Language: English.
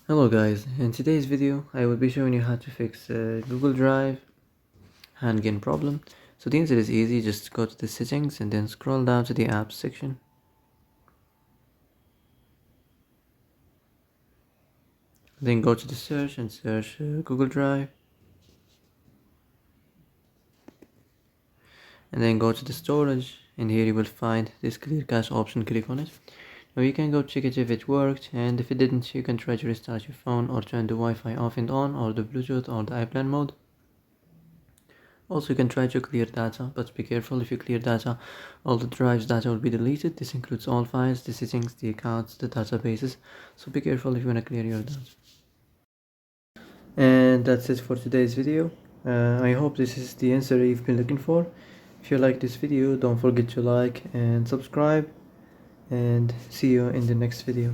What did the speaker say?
Hello guys, in today's video I will be showing you how to fix Google Drive hand gain problem. So the answer is easy, just go to the settings and then scroll down to the apps section. Then go to the search and search Google Drive. And then go to the storage, and here you will find this clear cache option, click on it. Now you can go check it if it worked, and if it didn't you can try to restart your phone or turn the Wi-Fi off and on, or the Bluetooth or the airplane mode. Also, you can try to clear data, but be careful. If you clear data, all the drive's data will be deleted. This includes all files, the settings, the accounts, the databases. So be careful if you want to clear your data. And that's it for today's video. I hope this is the answer you've been looking for. If you like this video, don't forget to like and subscribe, and see you in the next video.